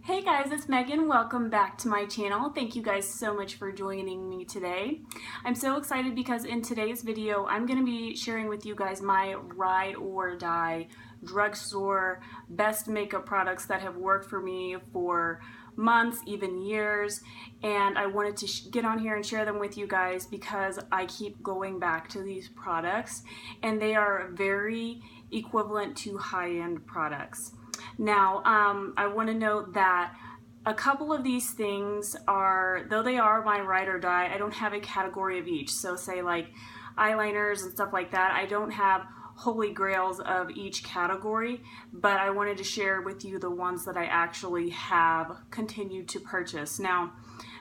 Hey guys, it's Megan. Welcome back to my channel. Thank you guys so much for joining me today. I'm so excited because in today's video, I'm going to be sharing with you guys my ride or die drugstore best makeup products that have worked for me for months, even years, and I wanted to get on here and share them with you guys because I keep going back to these products and they are very equivalent to high-end products. Now, I want to note that a couple of these things are, though they are my ride or die, I don't have a category of each. So say like eyeliners and stuff like that, I don't have holy grails of each category, but I wanted to share with you the ones that I actually have continued to purchase. Now,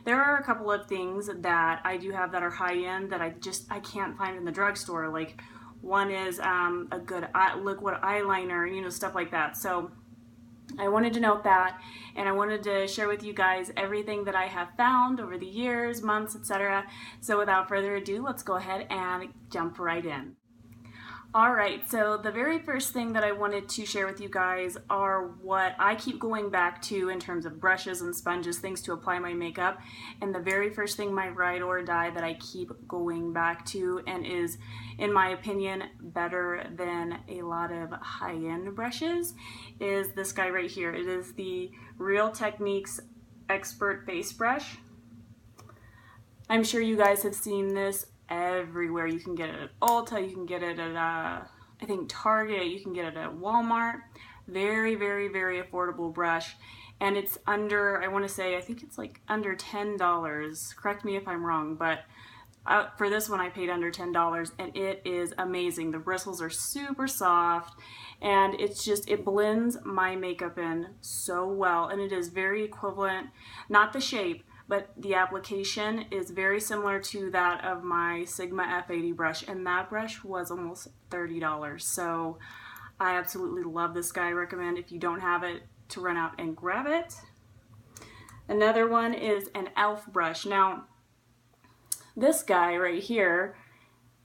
there are a couple of things that I do have that are high-end that I can't find in the drugstore. Like one is a good liquid eyeliner, stuff like that. So I wanted to note that, and I wanted to share with you guys everything that I have found over the years, months, etc. So without further ado, let's go ahead and jump right in. Alright, so the very first thing that I wanted to share with you guys are what I keep going back to in terms of brushes and sponges, things to apply my makeup. And the very first thing, my ride or die, that I keep going back to and is, in my opinion, better than a lot of high-end brushes is this guy right here. It is the Real Techniques Expert Face Brush. I'm sure you guys have seen this everywhere. You can get it at Ulta, you can get it at I think Target, you can get it at Walmart. Very, very, very affordable brush, and it's under, I want to say, I think it's like under $10. Correct me if I'm wrong, but for this one I paid under $10, and it is amazing. The bristles are super soft, and it blends my makeup in so well, and it is very equivalent, not the shape, but the application is very similar to that of my Sigma F80 brush, and that brush was almost $30. So I absolutely love this guy. I recommend, if you don't have it, to run out and grab it. Another one is an e.l.f. brush. Now, this guy right here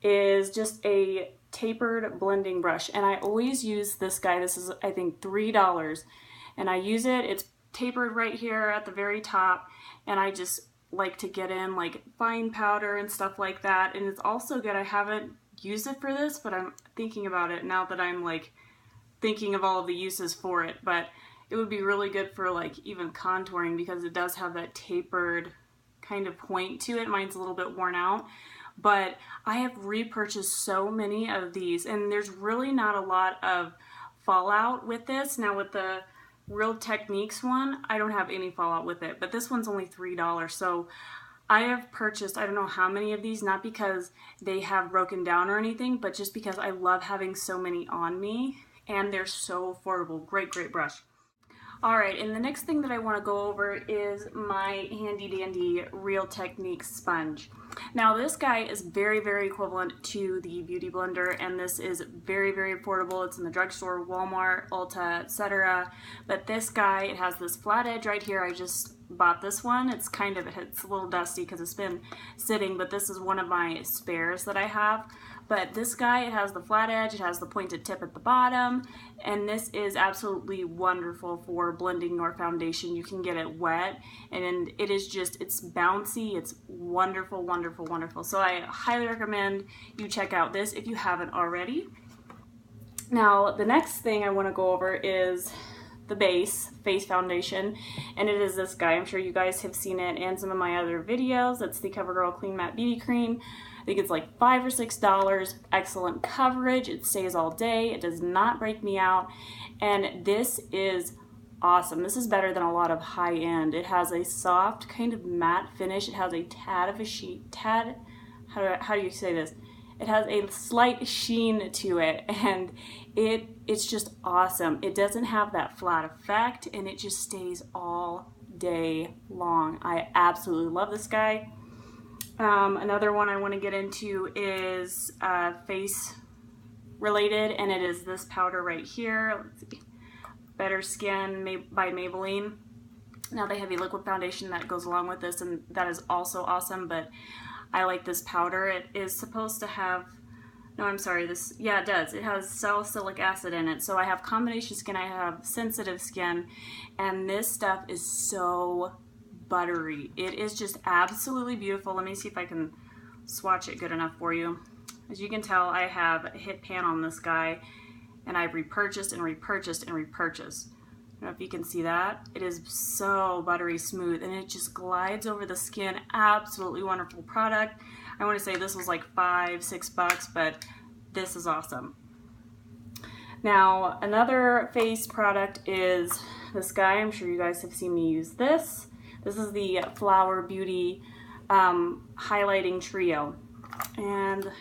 is just a tapered blending brush, and I always use this guy. This is, I think, $3, and I use it. It's tapered right here at the very top, and I just like to get in like fine powder and stuff like that. And it's also good. I haven't used it for this, but I'm thinking about it now that I'm like thinking of all of the uses for it. But it would be really good for like even contouring because it does have that tapered kind of point to it. Mine's a little bit worn out, but I have repurchased so many of these, and there's really not a lot of fallout with this. Now with the Real Techniques one, I don't have any fallout with it, but this one's only $3. So I have purchased, I don't know how many of these, not because they have broken down or anything, but just because I love having so many on me, and they're so affordable. Great, great brush. Alright, and the next thing that I want to go over is my handy dandy Real Techniques sponge. Now this guy is very, very equivalent to the Beauty Blender, and this is very, very affordable. It's in the drugstore, Walmart, Ulta, etc. But this guy, it has this flat edge right here. I just bought this one. It's a little dusty because it's been sitting, but this is one of my spares that I have. But this guy, it has the flat edge, it has the pointed tip at the bottom, and this is absolutely wonderful for blending your foundation. You can get it wet, and it is just, it's bouncy, it's wonderful, wonderful, wonderful. So I highly recommend you check out this if you haven't already. Now, the next thing I want to go over is the base face foundation, and it is this guy. I'm sure you guys have seen it in some of my other videos. It's the CoverGirl Clean Matte BB Cream. I think it's like $5 or $6. Excellent coverage. It stays all day. It does not break me out, and this is awesome. This is better than a lot of high-end. It has a soft kind of matte finish. It has a tad of a how do you say this? It has a slight sheen to it, and it's just awesome. It doesn't have that flat effect, and it just stays all day long. I absolutely love this guy. Another one I want to get into is face related, and it is this powder right here. Let's see. Better Skin by Maybelline. Now they have a liquid foundation that goes along with this, and that is also awesome, but I like this powder. It is supposed to have No, I'm sorry, this, yeah, it does. It has salicylic acid in it. So I have combination skin, I have sensitive skin, and this stuff is so buttery. It is just absolutely beautiful. Let me see if I can swatch it good enough for you. As you can tell, I have hit pan on this guy, and I've repurchased and repurchased and repurchased. I don't know if you can see that. It is so buttery smooth, and it just glides over the skin. Absolutely wonderful product. I want to say this was like $5-6, but this is awesome. Now, another face product is this guy. I'm sure you guys have seen me use this. This is the Flower Beauty Highlighting Trio. And,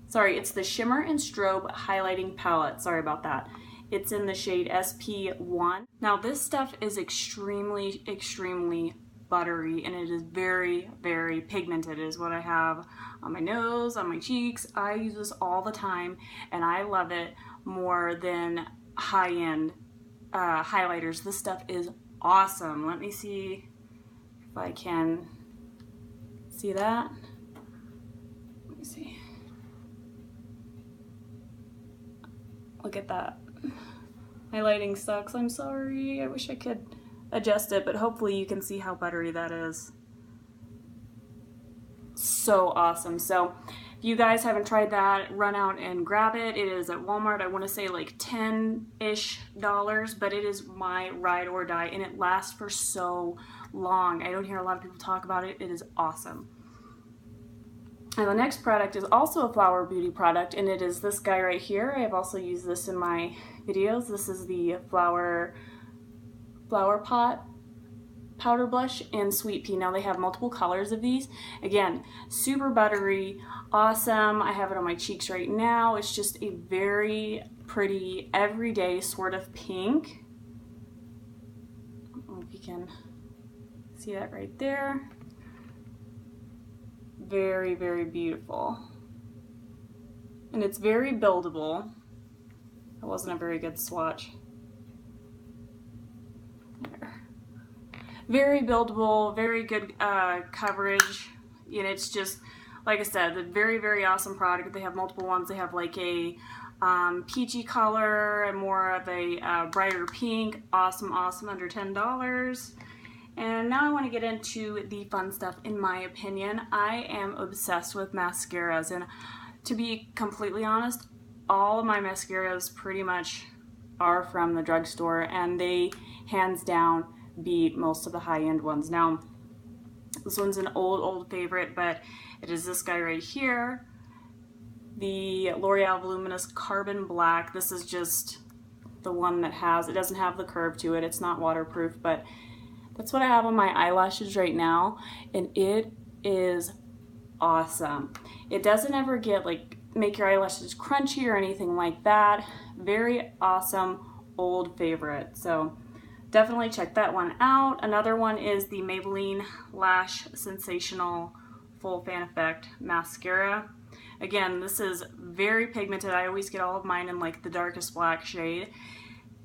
sorry, it's the Shimmer and Strobe Highlighting Palette. Sorry about that. It's in the shade SP1. Now, this stuff is extremely, extremely buttery, and it is very, very pigmented. It is what I have on my nose, on my cheeks. I use this all the time, and I love it more than high-end highlighters. This stuff is awesome. Let me see if I can see that. Let me see. Look at that. My lighting sucks. I'm sorry. I wish I could adjust it, but hopefully you can see how buttery that is. So awesome. So if you guys haven't tried that, run out and grab it. It is at Walmart. I want to say like $10-ish, but it is my ride or die, and it lasts for so long. I don't hear a lot of people talk about it. It is awesome. And the next product is also a Flower Beauty product, and it is this guy right here. I have also used this in my videos. This is the Flower Pot Powder Blush in Sweet Pea. Now they have multiple colors of these. Again, super buttery, awesome. I have it on my cheeks right now. It's just a very pretty, everyday sort of pink. I don't know if you can see that right there. Very, very beautiful. And it's very buildable. That wasn't a very good swatch. There. Very buildable, very good coverage. And it's just, like I said, a very, very awesome product. They have multiple ones. They have like a peachy color and more of a brighter pink. Awesome, awesome, under $10. And now I want to get into the fun stuff. In my opinion, I am obsessed with mascaras, and to be completely honest, all of my mascaras pretty much are from the drugstore, and they hands down beat most of the high-end ones. Now, this one's an old favorite, but it is this guy right here, the L'Oreal Voluminous Carbon Black. This is just the one that has, it doesn't have the curve to it, it's not waterproof, but that's what I have on my eyelashes right now, and it is awesome. It doesn't ever get like make your eyelashes crunchy or anything like that. Very awesome old favorite. So definitely check that one out. Another one is the Maybelline Lash Sensational Full Fan Effect Mascara. Again, this is very pigmented. I always get all of mine in like the darkest black shade,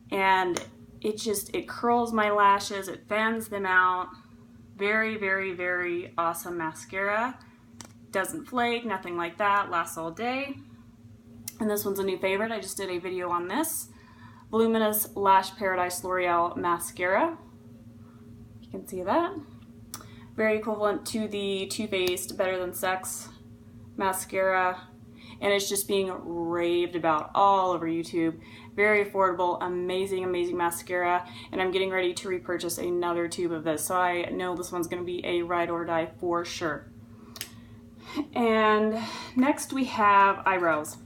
and it curls my lashes, it fans them out. Very, very, very awesome mascara. Doesn't flake, nothing like that, lasts all day. And this one's a new favorite. I just did a video on this. Voluminous Lash Paradise L'Oreal Mascara. You can see that. Very equivalent to the Too Faced Better Than Sex mascara. And it's just being raved about all over YouTube. Very affordable, amazing, amazing mascara. And I'm getting ready to repurchase another tube of this. So I know this one's gonna be a ride or die for sure. And next we have eyebrows.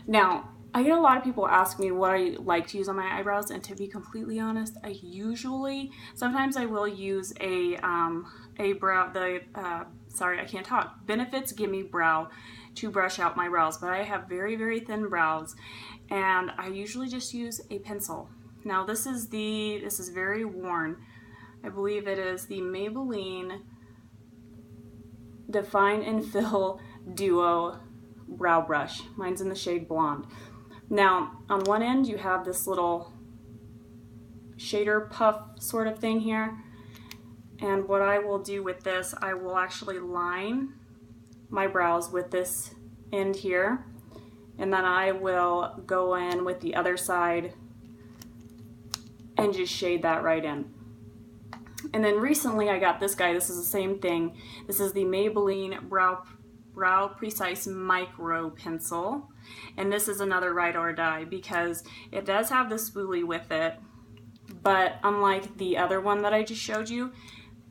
Now, I get a lot of people ask me what I like to use on my eyebrows, and to be completely honest, sometimes I will use Benefits Gimme Brow to brush out my brows, but I have very, very thin brows, and I usually just use a pencil. Now this is very worn. I believe it is the Maybelline Define and Fill Duo Brow Brush. Mine's in the shade Blonde. Now, on one end you have this little shader puff sort of thing here, and what I will do with this, I will actually line my brows with this end here, and then I will go in with the other side and just shade that right in. And then recently I got this guy. This is the same thing. This is the Maybelline Brow Precise Micro Pencil, and this is another ride or die because it does have the spoolie with it, but unlike the other one that I just showed you,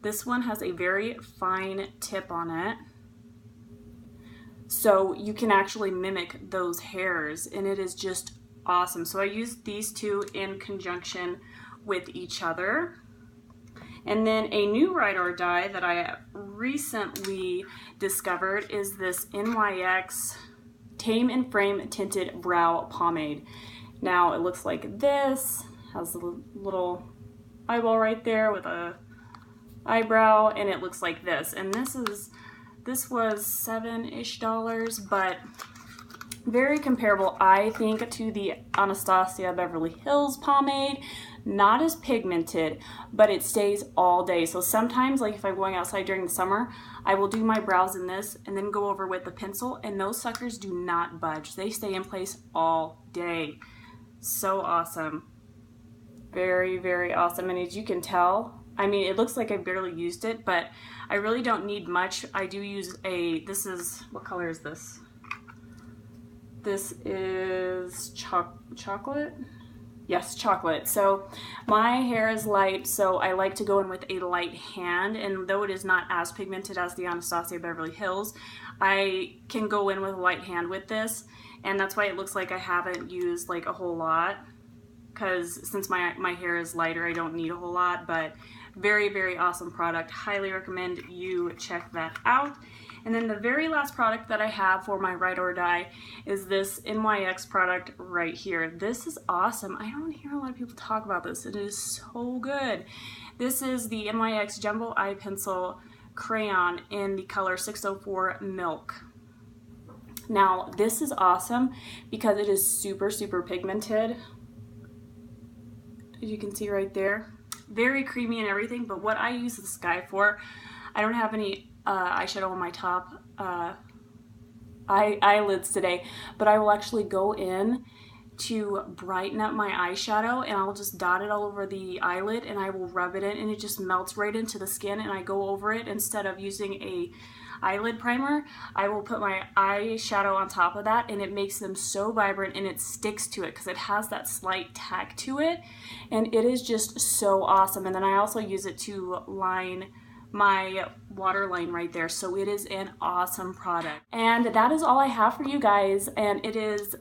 this one has a very fine tip on it, so you can actually mimic those hairs, and it is just awesome. So I used these two in conjunction with each other. And then a new ride or die that I recently discovered is this NYX Tame and Frame Tinted Brow Pomade. Now it looks like this, has a little eyeball right there with a eyebrow, and it looks like this. And this was $7-ish, but very comparable, I think, to the Anastasia Beverly Hills pomade. Not as pigmented, but it stays all day. So sometimes, like if I'm going outside during the summer, I will do my brows in this and then go over with the pencil, and those suckers do not budge. They stay in place all day. So awesome. Very, very awesome. And as you can tell, I mean, it looks like I barely used it, but I really don't need much. I do use this is, what color is this? This is chocolate? Yes, chocolate. So my hair is light, so I like to go in with a light hand, and though it is not as pigmented as the Anastasia Beverly Hills, I can go in with a light hand with this, and that's why it looks like I haven't used like a whole lot, because since my hair is lighter, I don't need a whole lot. But very, very awesome product. Highly recommend you check that out. And then the very last product that I have for my ride or die is this NYX product right here. This is awesome. I don't hear a lot of people talk about this. It is so good. This is the NYX Jumbo Eye Pencil Crayon in the color 604 Milk. Now this is awesome because it is super, super pigmented. As you can see right there. Very creamy and everything, but what I use this guy for, I don't have any eyeshadow on my top eyelids today, but I will actually go in to brighten up my eyeshadow, and I'll just dot it all over the eyelid, and I will rub it in, and it just melts right into the skin, and I go over it. Instead of using a eyelid primer, I will put my eyeshadow on top of that, and it makes them so vibrant, and it sticks to it because it has that slight tack to it, and it is just so awesome. And then I also use it to line my waterline right there, so it is an awesome product. And that is all I have for you guys, and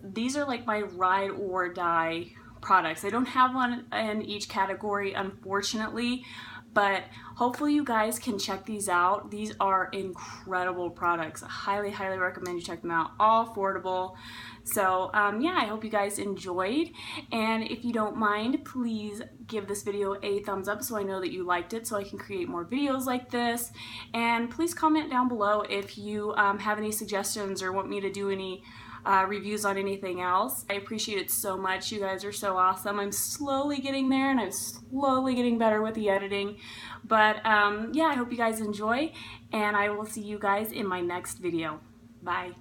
these are like my ride or die products. I don't have one in each category, unfortunately, but hopefully you guys can check these out. These are incredible products. I highly, highly recommend you check them out. All affordable. So yeah, I hope you guys enjoyed, and if you don't mind, please give this video a thumbs up so I know that you liked it, so I can create more videos like this. And please comment down below if you have any suggestions or want me to do any reviews on anything else. I appreciate it so much. You guys are so awesome. I'm slowly getting there, and I'm slowly getting better with the editing. But yeah, I hope you guys enjoy, and I will see you guys in my next video. Bye.